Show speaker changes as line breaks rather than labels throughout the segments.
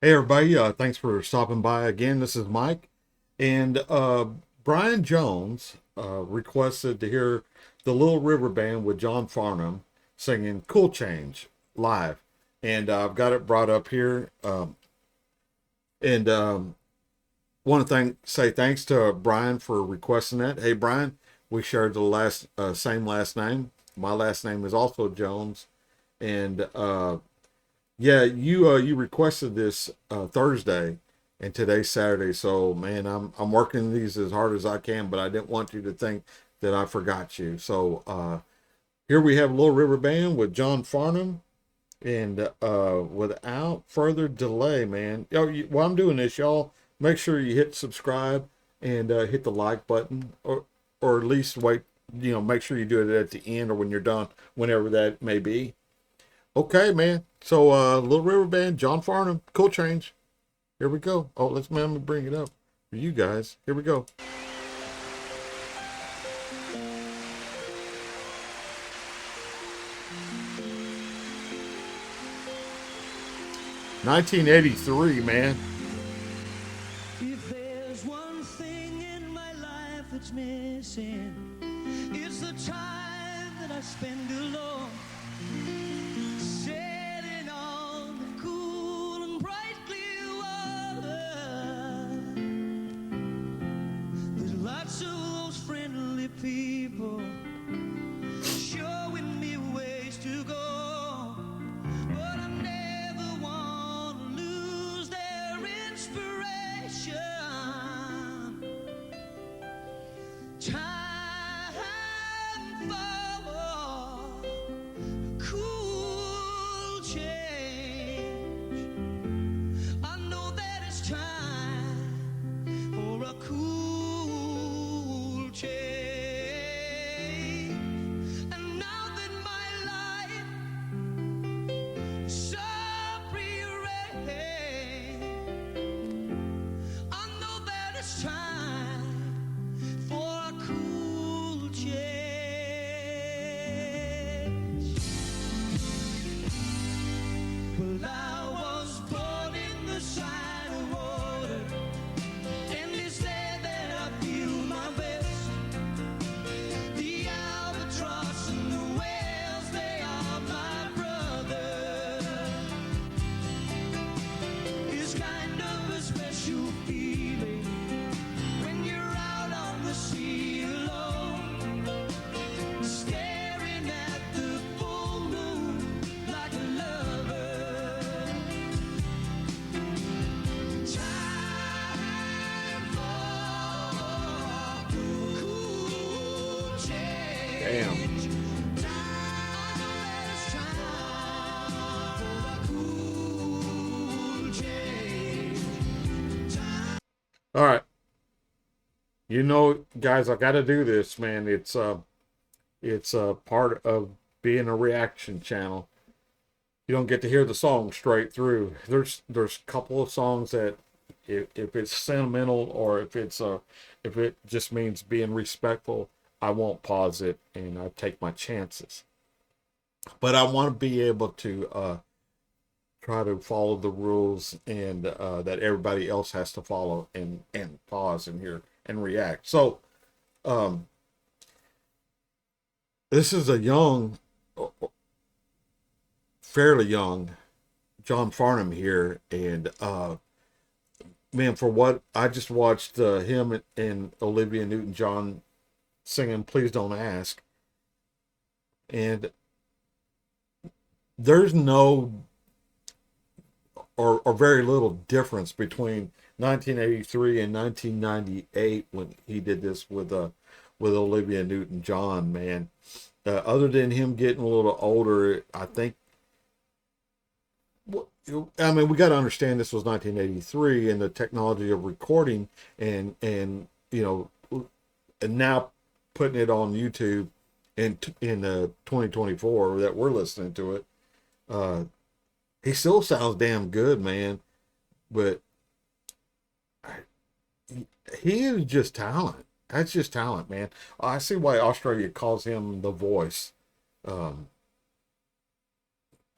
Hey everybody, thanks for stopping by again. This is Mike, and Brian Jones requested to hear the Little River Band with John Farnham singing "Cool Change" live, and I've got it brought up here. And want to say thanks to Brian for requesting that. Hey Brian, we shared the same last name. My last name is also Jones, and yeah, you requested this Thursday, and today's Saturday. So man, I'm working these as hard as I can, but I didn't want you to think that I forgot you. So here we have Little River Band with John Farnham, and without further delay, man. While I'm doing this, y'all make sure you hit subscribe and hit the like button, or at least wait. Make sure you do it at the end or when you're done, whenever that may be. Okay, man. So, Little River Band, John Farnham, Cool Change. Here we go. Oh, let me bring it up for you guys. Here we go. 1983, man.
If there's one thing in my life that's missing, it's the time that I spend alone, sailing on the cool and bright clear water. There's lots of those friendly people showing me ways to go, but I never want to lose their inspiration. Time for cool change. I know that it's time for a cool change. And now that my life is so prearranged, I know that it's time for a cool change. Well, I was born in the side of water, and it's there that I feel my best. The albatross and the whales, they are my brothers. It's kind of a special feeling when you're out on the sea alone, staring at the full moon like a lover. Time for cool change.
Damn.
I know that it's time for a cool change.
All right. Guys, I got to do this, man. It's part of being a reaction channel. You don't get to hear the song straight through. There's a couple of songs that if it's sentimental or if it just means being respectful, I won't pause it and I take my chances. But I want to be able to try to follow the rules and that everybody else has to follow and pause and hear and react. So um, this is a fairly young John Farnham here, and man, for what I just watched him and Olivia Newton-John singing "Please Don't Ask," and there's no or very little difference between 1983 and 1998 when he did this with Olivia Newton-John. Man, other than him getting a little older, I think. I mean, we got to understand this was 1983, and the technology of recording and and now putting it on YouTube in 2024 that we're listening to it. Uh, he still sounds damn good, man. But he is just talent. That's just talent, man. I see why Australia calls him the voice. Um,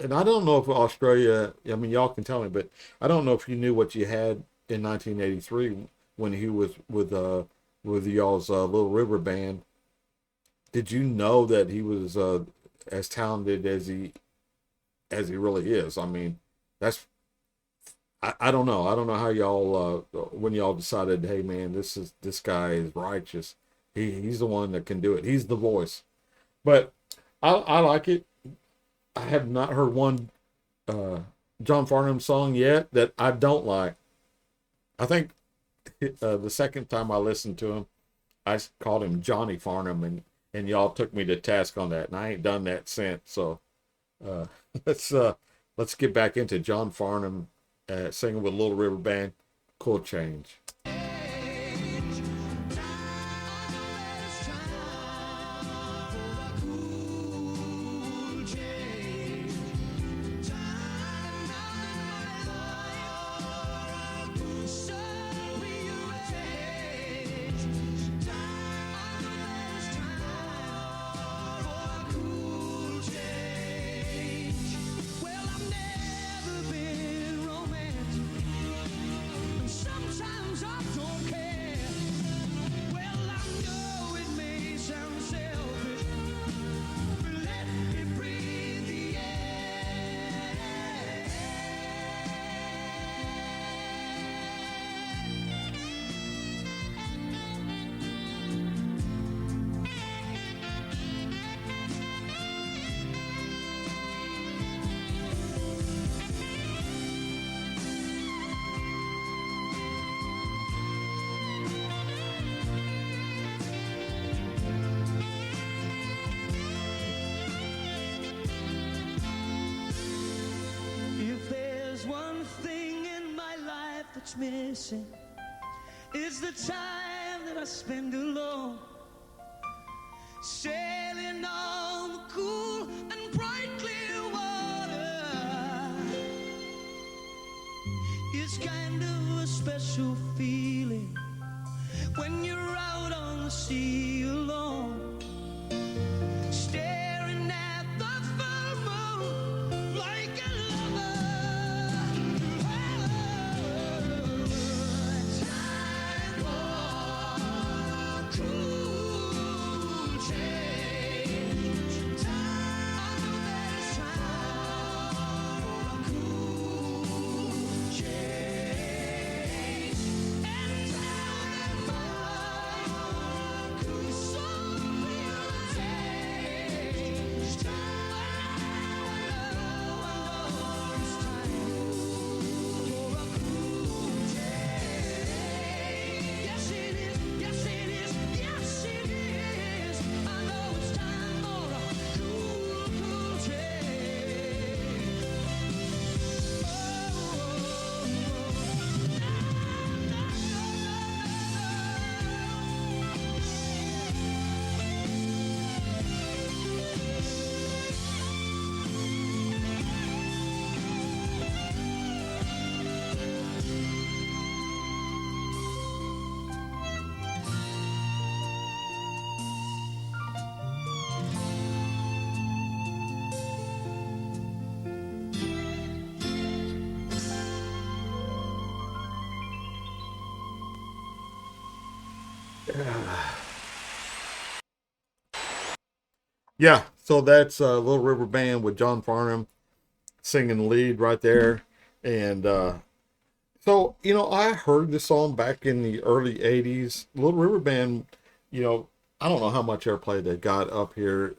and I don't know if Australia, I mean, y'all can tell me, but I don't know if you knew what you had in 1983 when he was with y'all's Little River band. Did you know that he was as talented as he really is? I mean, that's I don't know. I don't know how y'all when y'all decided, hey man, this guy is righteous. He's the one that can do it. He's the voice. But I like it. I have not heard one uh, John Farnham song yet that I don't like. I think the second time I listened to him, I called him Johnny Farnham, and y'all took me to task on that, and I ain't done that since. So uh, let's uh, let's get back into John Farnham singing with Little River Band. Cool change.
If there's one thing in my life that's missing, it's the time that I spend alone, sailing on the cool and bright clear water. It's kind of a special feeling when you're out on the sea alone, staring at the full moon like a lover. Time for a cruel change. Time, I know that it's time for a cruel change. And tell them I could so rearrange. Time, I know it's time for a cruel change. Yes it is, yes it is, yes it is. I know it's time for a cruel, cruel change.
Yeah, so that's Little River Band with John Farnham singing the lead right there. And so, I heard this song back in the early 80s. Little River Band, I don't know how much airplay they got up here.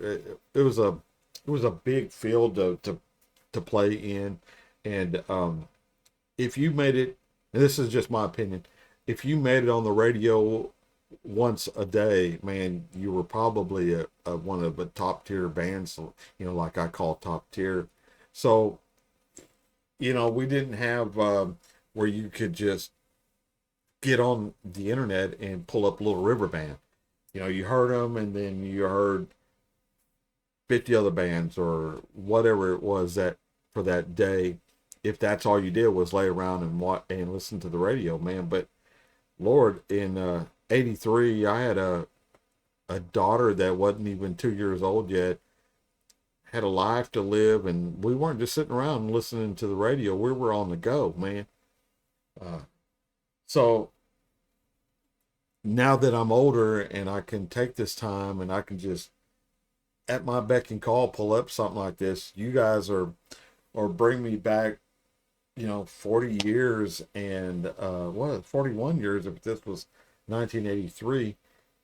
It was a big field to play in. And if you made it, and this is just my opinion, if you made it on the radio once a day, man, you were probably one of the top tier bands, like I call top tier. So, we didn't have where you could just get on the internet and pull up Little River Band. You heard them, and then you heard 50 other bands or whatever it was that for that day. If that's all you did was lay around and listen to the radio, man. But Lord, in '83, I had a daughter that wasn't even 2 years old yet. had a life to live, and we weren't just sitting around listening to the radio. We were on the go, man. Uh, so now that I'm older and I can take this time and I can just at my beck and call pull up something like this, you guys are or bring me back, 40 years and 41 years if this was 1983,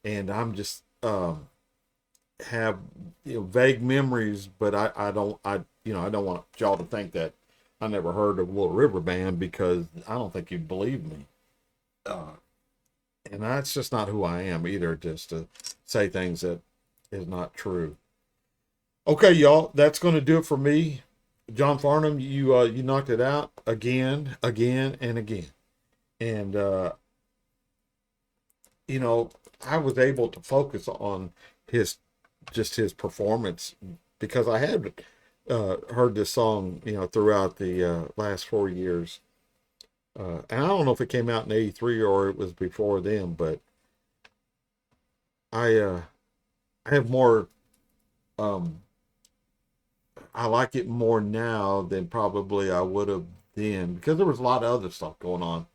and I'm just have vague memories, but I don't want y'all to think that I never heard of Little River Band, because I don't think you'd believe me. Uh, and that's just not who I am either, just to say things that is not true. Okay, y'all, that's going to do it for me. John Farnham, you knocked it out again, again, and again. And I was able to focus on his his performance, because I had heard this song, throughout the last 4 years. And I don't know if it came out in '83 or it was before then, but I I have more um, I like it more now than probably I would have then, because there was a lot of other stuff going on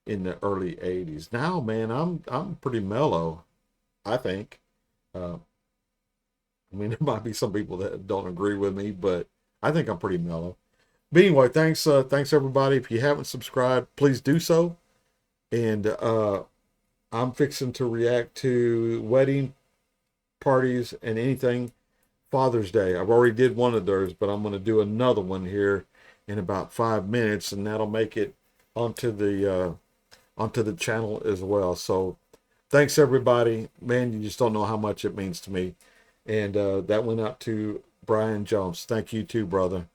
in the early '80s. Now, man, I'm pretty mellow, I think. Uh, I mean, there might be some people that don't agree with me, but I think I'm pretty mellow. But anyway, thanks everybody. If you haven't subscribed, please do so. And I'm fixing to react to wedding parties and anything Father's Day. I've already did one of those, but I'm going to do another one here in about 5 minutes, and that'll make it onto the channel as well. So thanks everybody, man. You just don't know how much it means to me. And that went out to Brian Jones. Thank you too, brother.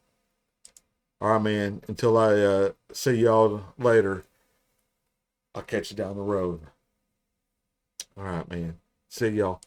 All right, man. Until I see y'all later, I'll catch you down the road. All right, man. See y'all.